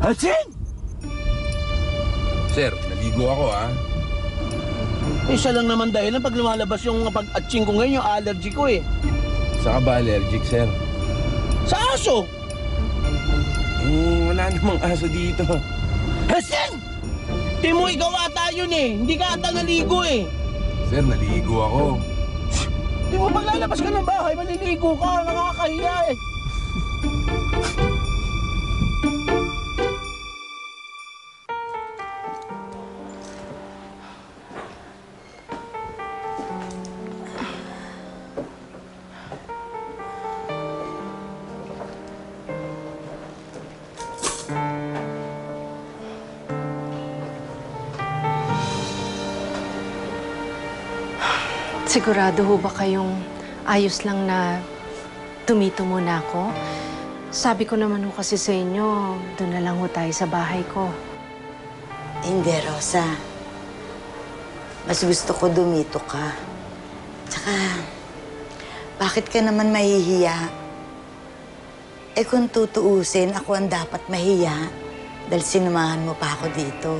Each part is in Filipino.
Hatsing! Sir, naligo ako Isa lang naman dahil pag lumalabas yung pag-atsing ko ngayon, yung allergy ko Saka ba allergic, sir? Sa aso! Wala namang aso dito. Hatsing! Di mo ikaw ata yun Hindi ka ata naligo Sir, naligo ako. Di mo paglalabas ka ng bahay, maliligo ka. Nakakahiya Sigurado ho ba kayong ayos lang na tumito muna ako? Sabi ko naman ho kasi sa inyo, doon na lang ho tayo sa bahay ko. Hindi, Rosa. Mas gusto ko dumito ka. Tsaka, bakit ka naman mahihiya? Kung tutuusin, ako ang dapat mahiya dahil sinamahan mo pa ako dito.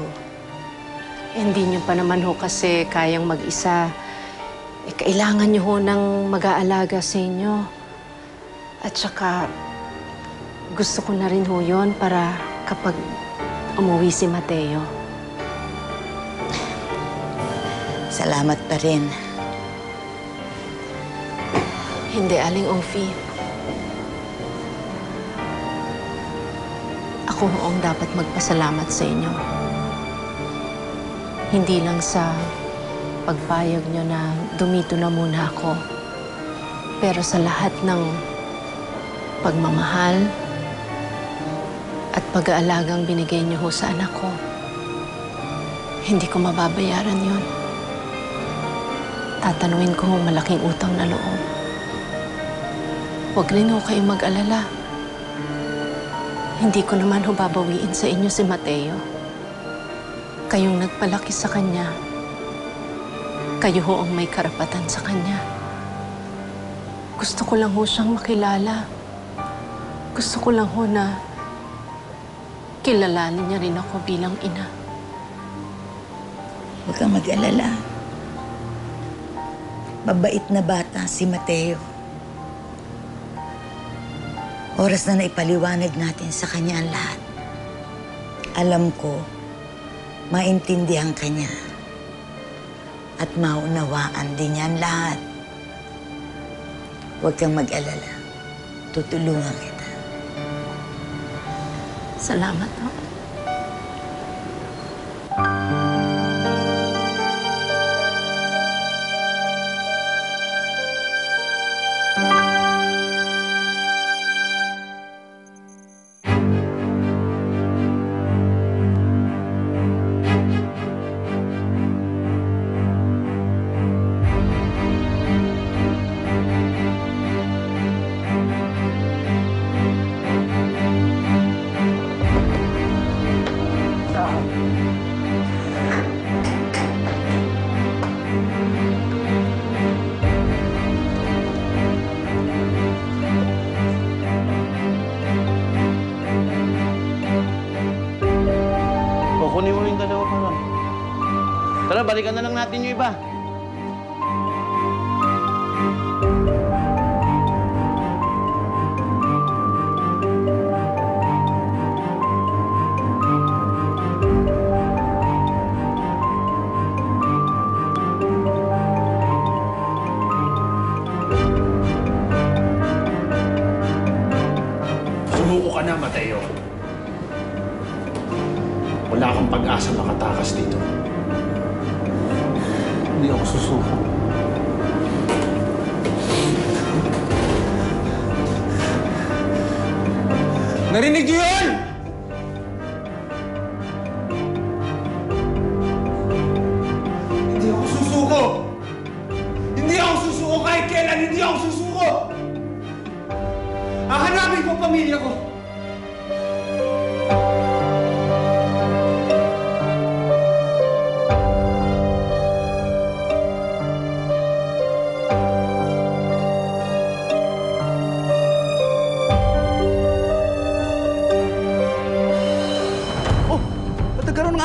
Hindi niyo pa naman ho kasi kayang mag-isa. Kailangan niyo ho ng mag-aalaga sa inyo. At saka, gusto ko na rin ho yun para kapag umuwi si Mateo. Salamat pa rin. Hindi, Aling Ophie. Ako ho ang dapat magpasalamat sa inyo. Hindi lang sa pagpayag niyo na dumito na muna ako. Pero sa lahat ng pagmamahal at pag-aalagang binigay niyo ho sa anak ko, hindi ko mababayaran yun. Tatanungin ko kung malaking utang na loob. Huwag rin ho kayong mag-alala. Hindi ko naman ho babawiin sa inyo si Mateo. Kayong nagpalaki sa kanya, kayo ho ang may karapatan sa kanya. Gusto ko lang ho siyang makilala. Gusto ko lang ho na kilalanin niya rin ako bilang ina. Huwag kang mag-alala. Mabait na bata si Mateo. Oras na naipaliwanag natin sa kanya ang lahat. Alam ko, maintindihan ka niya. At maunawaan din yan lahat. Huwag kang mag-alala. Tutulungan kita. Salamat ho. Kunin mo yung dalawa ko lang. Tara, balikan na lang natin yung iba. Sumuko ka na, Mateo. Wala akong pag-asa makatakas dito. Hindi ako susuko. Narinig niyo yun? Hindi ako susuko! Hindi ako susuko kahit kailan! Hindi ako susuko! Hahanapin ko ang pamilya ko!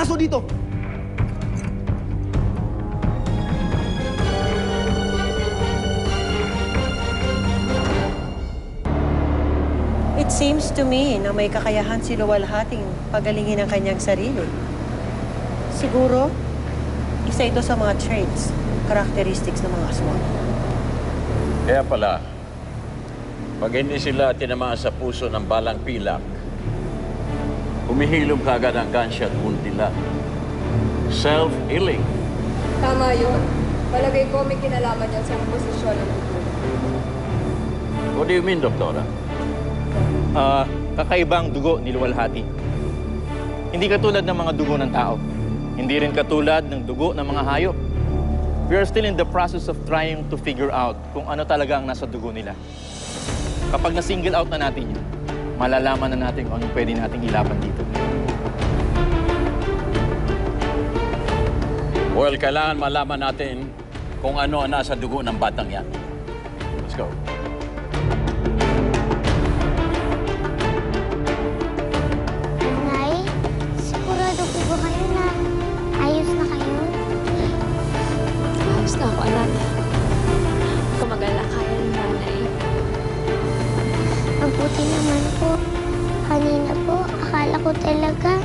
aso dito! It seems to me na may kakayahan si Luwalhating pagalingin ang kanyang sarili. Siguro, isa ito sa mga traits, characteristics ng mga aswang. Kaya pala, pag hindi sila tinamaan sa puso ng balang pilak, humihilom kagad ang gunshot wound nila. Self-healing. Tama yun. Palagay ko may kinalaman yan sa posisyon ng dugo. What do you mean, Doktora? Kakaibang dugo ni Luwalhati. Hindi katulad ng mga dugo ng tao. Hindi rin katulad ng dugo ng mga hayop. We are still in the process of trying to figure out kung ano talaga ang nasa dugo nila. Kapag na-single out na natin yun, malalaman na natin kung anong pwede nating ilaban dito. Well, kailangan malaman natin kung ano ang nasa dugo ng batang yan. Let's go. Nay, sigurado po ba kayo na ayos na kayo? Ayos na ako, anak. Kumagala kaya ng nanay. Mabuti naman po. Kanina po, akala ko talaga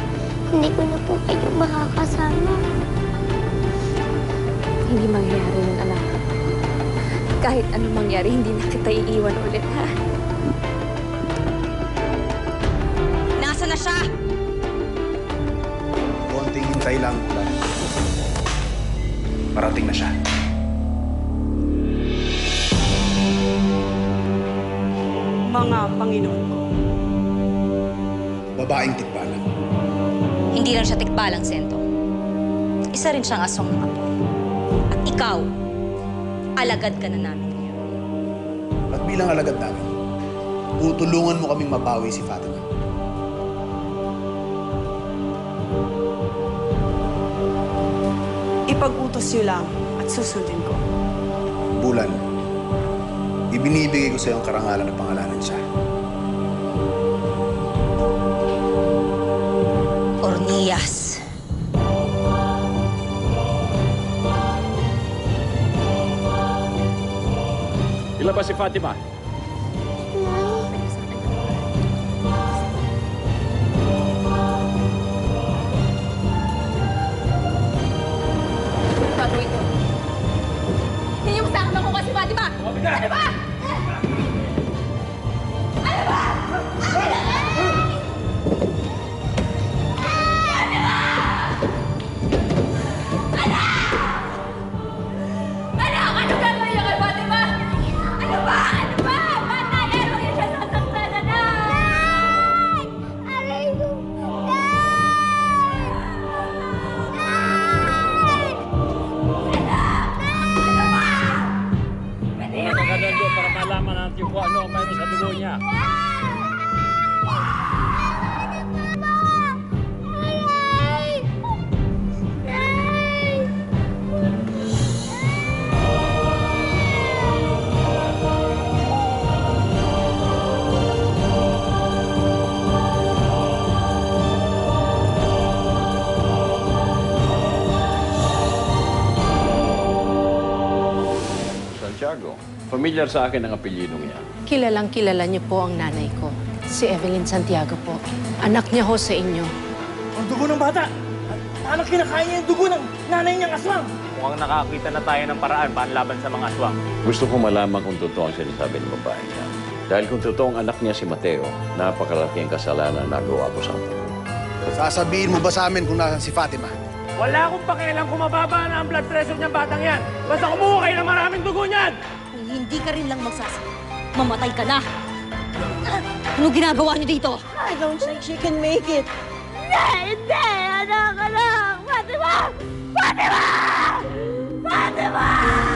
hindi ko na po kayo makakasama. Hindi mangyayari yun, anak. Kahit anong mangyari, hindi na kita iiwan ulit, ha? Nasaan na siya? Konting hintay lang. Parating na siya. Mga Panginoon ko. Babaeng tikbalan. Hindi lang siya tikbalang, Sento. Isa rin siyang aswang ng apoy. At ikaw, alagad ka na namin ngayon. At bilang alagad namin, tutulungan mo kaming mabawi si Fatima. Ipag-utos niyo lang at susundin ko. Bulan, ibinibigay ko sa iyo ang karangalan na pangalanan siya. Ornias. Ilabas si Fatima. Gagawin ko. Hindi mo sa akin makuha si Fatima! Ano ba? Ano gagawin niya kay Fatima? Ano ba? Ano ba? Patay! Ano yun siya sasaktan na na? Aray ko! Magandang doon para malaman natin kung ano ang mayroon sa dugo niya. Santiago, familiar sa akin ang apelyidong niya. Kilalang kilala niyo po ang nanay ko. Si Evelyn Santiago po. Anak niya ho sa inyo. Ang dugo ng bata! Paano kinakain niya yung dugo ng nanay niyang aswang? Mukhang nakakita na tayo ng paraan panlaban sa mga aswang. Gusto ko malaman kung totoo ang sinasabi ng babae niya. Dahil kung totoong anak niya si Mateo, napakalaking kasalanan na nagawa ko sa akin. Sasabihin mo ba sa amin kung nasan si Fatima? Wala akong pakialam kung mababa na ang blood pressure niyang batang yan. Basta kumuha kayo ng maraming dugo niyan! Kung hindi ka rin lang magsasabi, mamatay ka na! Ano ginagawa niyo dito? I don't think she can make it. Hindi! Anak! Fatima! Fatima! Fatima!